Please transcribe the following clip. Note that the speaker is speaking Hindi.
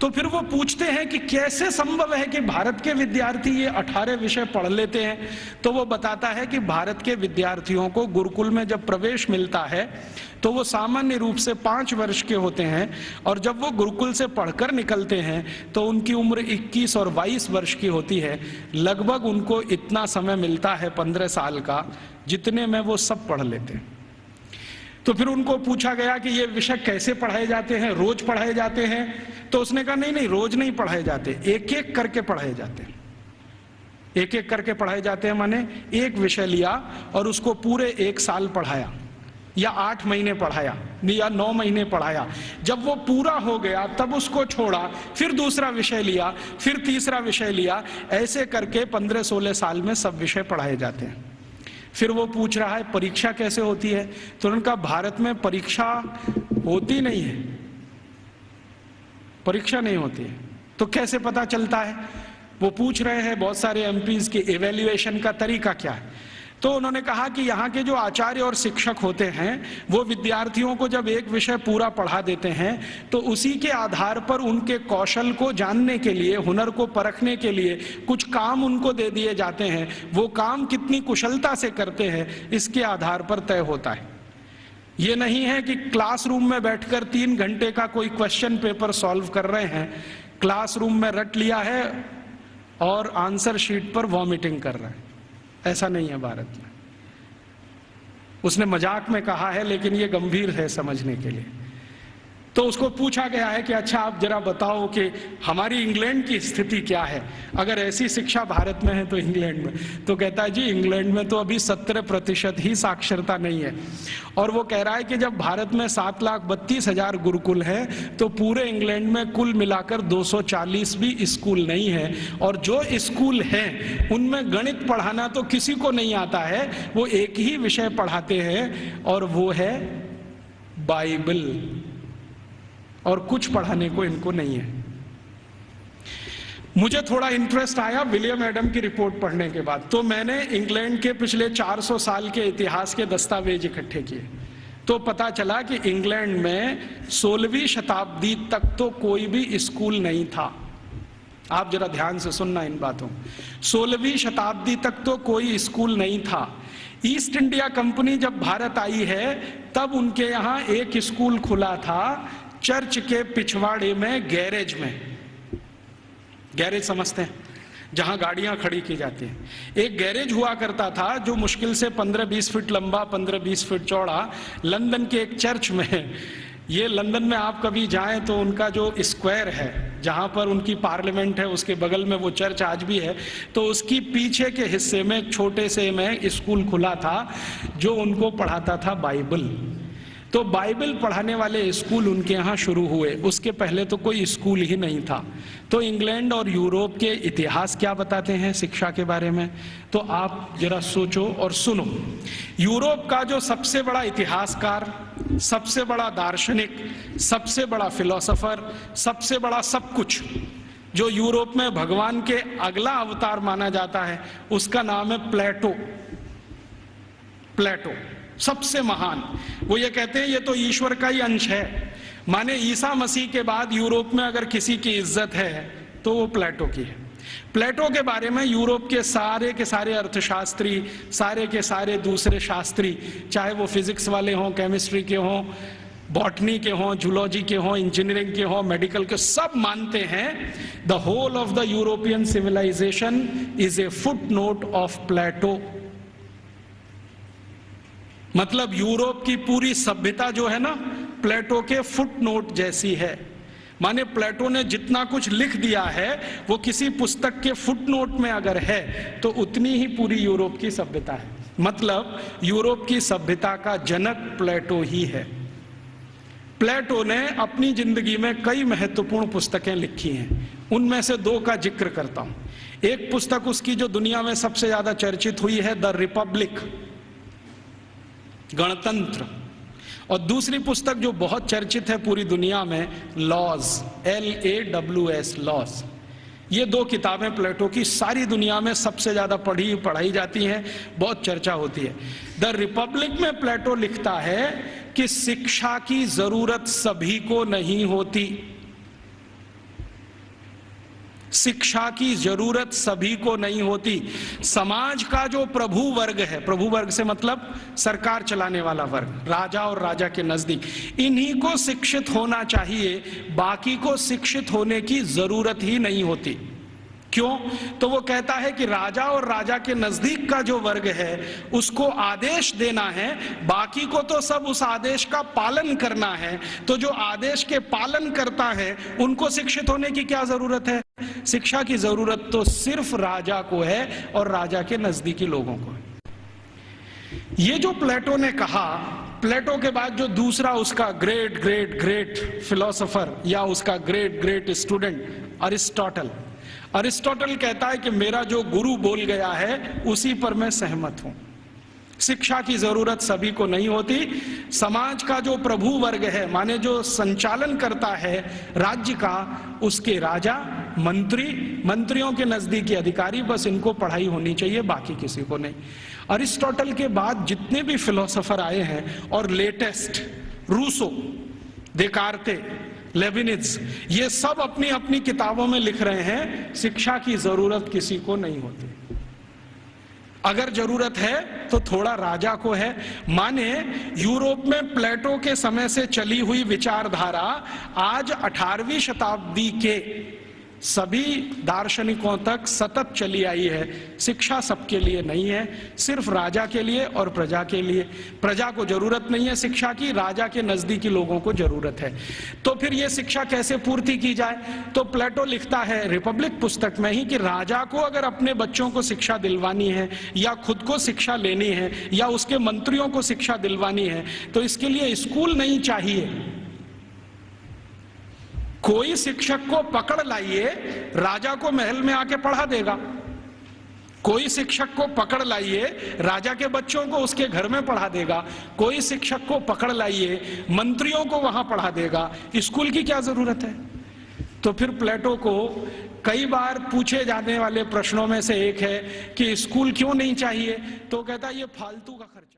तो फिर वो पूछते हैं कि कैसे संभव है कि भारत के विद्यार्थी ये 18 विषय पढ़ लेते हैं। तो वो बताता है कि भारत के विद्यार्थियों को गुरुकुल में जब प्रवेश मिलता है तो वो सामान्य रूप से 5 वर्ष के होते हैं, और जब वो गुरुकुल से पढ़कर निकलते हैं तो उनकी उम्र 21 और 22 वर्ष की होती है। लगभग उनको इतना समय मिलता है 15 साल का, जितने में वो सब पढ़ लेते हैं। तो फिर उनको पूछा गया कि ये विषय कैसे पढ़ाए जाते हैं, रोज पढ़ाए जाते हैं? तो उसने कहा नहीं नहीं, रोज नहीं पढ़ाए जाते, एक एक करके पढ़ाए जाते हैं। एक एक करके पढ़ाए जाते हैं माने एक विषय लिया और उसको पूरे 1 साल पढ़ाया, या 8 महीने पढ़ाया, या 9 महीने पढ़ाया। जब वो पूरा हो गया तब उसको छोड़ा, फिर दूसरा विषय लिया, फिर तीसरा विषय लिया। ऐसे करके 15-16 साल में सब विषय पढ़ाए जाते हैं। फिर वो पूछ रहा है परीक्षा कैसे होती है? तो उनका भारत में परीक्षा होती नहीं है, परीक्षा नहीं होती है। तो कैसे पता चलता है? वो पूछ रहे हैं बहुत सारे एमपीज के इवैल्यूएशन का तरीका क्या है। तो उन्होंने कहा कि यहाँ के जो आचार्य और शिक्षक होते हैं वो विद्यार्थियों को जब एक विषय पूरा पढ़ा देते हैं तो उसी के आधार पर उनके कौशल को जानने के लिए, हुनर को परखने के लिए कुछ काम उनको दे दिए जाते हैं। वो काम कितनी कुशलता से करते हैं इसके आधार पर तय होता है। ये नहीं है कि क्लासरूम में बैठकर 3 घंटे का कोई क्वेश्चन पेपर सॉल्व कर रहे हैं, क्लासरूम में रट लिया है और आंसर शीट पर वॉमिटिंग कर रहे हैं। ऐसा नहीं है भारत में। उसने मजाक में कहा है लेकिन ये गंभीर है समझने के लिए। तो उसको पूछा गया है कि अच्छा आप जरा बताओ कि हमारी इंग्लैंड की स्थिति क्या है, अगर ऐसी शिक्षा भारत में है तो इंग्लैंड में। तो कहता है जी इंग्लैंड में तो अभी 17% ही साक्षरता नहीं है। और वो कह रहा है कि जब भारत में 7,32,000 गुरुकुल हैं तो पूरे इंग्लैंड में कुल मिलाकर 240 भी स्कूल नहीं है, और जो स्कूल हैं उनमें गणित पढ़ाना तो किसी को नहीं आता है। वो एक ही विषय पढ़ाते हैं और वो है बाइबल, और कुछ पढ़ाने को इनको नहीं है। मुझे थोड़ा इंटरेस्ट आया विलियम एडम की रिपोर्ट पढ़ने के बाद, तो मैंने इंग्लैंड के पिछले 400 साल के इतिहास के दस्तावेज इकट्ठे किए। तो पता चला कि इंग्लैंड में 16वीं शताब्दी तक तो कोई भी स्कूल नहीं था। आप जरा ध्यान से सुनना इन बातों। 16वीं शताब्दी तक तो कोई स्कूल नहीं था। ईस्ट इंडिया कंपनी जब भारत आई है तब उनके यहाँ एक स्कूल खुला था, चर्च के पिछवाड़े में, गैरेज में। गैरेज समझते हैं, जहां गाड़ियां खड़ी की जाती हैं। एक गैरेज हुआ करता था जो मुश्किल से 15-20 फीट लंबा, 15-20 फीट चौड़ा, लंदन के एक चर्च में। ये लंदन में आप कभी जाएं तो उनका जो स्क्वायर है जहां पर उनकी पार्लियामेंट है उसके बगल में वो चर्च आज भी है। तो उसकी पीछे के हिस्से में एक छोटे से में स्कूल खुला था जो उनको पढ़ाता था बाइबल। तो बाइबल पढ़ाने वाले स्कूल उनके यहाँ शुरू हुए, उसके पहले तो कोई स्कूल ही नहीं था। तो इंग्लैंड और यूरोप के इतिहास क्या बताते हैं शिक्षा के बारे में, तो आप जरा सोचो और सुनो। यूरोप का जो सबसे बड़ा इतिहासकार, सबसे बड़ा दार्शनिक, सबसे बड़ा फिलोसोफर, सबसे बड़ा सब कुछ, जो यूरोप में भगवान के अगला अवतार माना जाता है, उसका नाम है प्लेटो। प्लेटो सबसे महान। वो ये कहते हैं ये तो ईश्वर का ही अंश है। माने ईसा मसीह के बाद यूरोप में अगर किसी की इज्जत है तो वो प्लेटो की है। प्लेटो के बारे में यूरोप के सारे अर्थशास्त्री, सारे के सारे दूसरे शास्त्री, चाहे वो फिजिक्स वाले हों, केमिस्ट्री के हों, बॉटनी के हों, जूलॉजी के हों, इंजीनियरिंग के हों, मेडिकल के, सब मानते हैं the whole of the European civilisation is a footnote of Plato. मतलब यूरोप की पूरी सभ्यता जो है ना, प्लेटो के फुट नोट जैसी है। माने प्लेटो ने जितना कुछ लिख दिया है वो किसी पुस्तक के फुट नोट में अगर है तो उतनी ही पूरी यूरोप की सभ्यता है। मतलब यूरोप की सभ्यता का जनक प्लेटो ही है। प्लेटो ने अपनी जिंदगी में कई महत्वपूर्ण पुस्तकें लिखी हैं, उनमें से 2 का जिक्र करता हूं। एक पुस्तक उसकी जो दुनिया में सबसे ज्यादा चर्चित हुई है, द रिपब्लिक, गणतंत्र, और दूसरी पुस्तक जो बहुत चर्चित है पूरी दुनिया में, लॉज, LAWS, लॉज। ये 2 किताबें प्लेटो की सारी दुनिया में सबसे ज्यादा पढ़ाई जाती हैं, बहुत चर्चा होती है। द रिपब्लिक में प्लेटो लिखता है कि शिक्षा की जरूरत सभी को नहीं होती। शिक्षा की जरूरत सभी को नहीं होती। समाज का जो प्रभु वर्ग है, प्रभु वर्ग से मतलब सरकार चलाने वाला वर्ग, राजा और राजा के नजदीक, इन्हीं को शिक्षित होना चाहिए, बाकी को शिक्षित होने की जरूरत ही नहीं होती। क्यों? तो वो कहता है कि राजा और राजा के नजदीक का जो वर्ग है उसको आदेश देना है, बाकी को तो सब उस आदेश का पालन करना है। तो जो आदेश के पालन करता है उनको शिक्षित होने की क्या जरूरत है? शिक्षा की जरूरत तो सिर्फ राजा को है और राजा के नजदीकी लोगों को है। ये जो प्लेटो ने कहा, प्लेटो के बाद जो दूसरा उसका ग्रेट ग्रेट ग्रेट फिलोसोफर या उसका great great student Aristotle, Aristotle कहता है कि मेरा जो गुरु बोल गया है उसी पर मैं सहमत हूं। शिक्षा की जरूरत सभी को नहीं होती। समाज का जो प्रभु वर्ग है, माने जो संचालन करता है राज्य का, उसके राजा, मंत्री, मंत्रियों के नजदीकी अधिकारी, बस इनको पढ़ाई होनी चाहिए, बाकी किसी को नहीं। अरिस्टोटल के बाद जितने भी फिलोसोफर आए हैं और लेटेस्ट रूसो, देकार्ते, लेविनिज, ये सब अपनी अपनी किताबों में लिख रहे हैं शिक्षा की जरूरत किसी को नहीं होती। अगर जरूरत है तो थोड़ा राजा को है। माने यूरोप में प्लेटो के समय से चली हुई विचारधारा आज 18वीं शताब्दी के सभी दार्शनिकों तक सतत चली आई है। शिक्षा सबके लिए नहीं है, सिर्फ राजा के लिए और प्रजा के लिए। प्रजा को जरूरत नहीं है शिक्षा की, राजा के नजदीकी लोगों को जरूरत है। तो फिर ये शिक्षा कैसे पूर्ति की जाए? तो प्लेटो लिखता है रिपब्लिक पुस्तक में ही कि राजा को अगर अपने बच्चों को शिक्षा दिलवानी है या खुद को शिक्षा लेनी है या उसके मंत्रियों को शिक्षा दिलवानी है तो इसके लिए स्कूल नहीं चाहिए। कोई शिक्षक को पकड़ लाइए, राजा को महल में आके पढ़ा देगा। कोई शिक्षक को पकड़ लाइए, राजा के बच्चों को उसके घर में पढ़ा देगा। कोई शिक्षक को पकड़ लाइए, मंत्रियों को वहां पढ़ा देगा। स्कूल की क्या जरूरत है? तो फिर प्लेटो को कई बार पूछे जाने वाले प्रश्नों में से एक है कि स्कूल क्यों नहीं चाहिए? तो कहता है ये फालतू का खर्चा।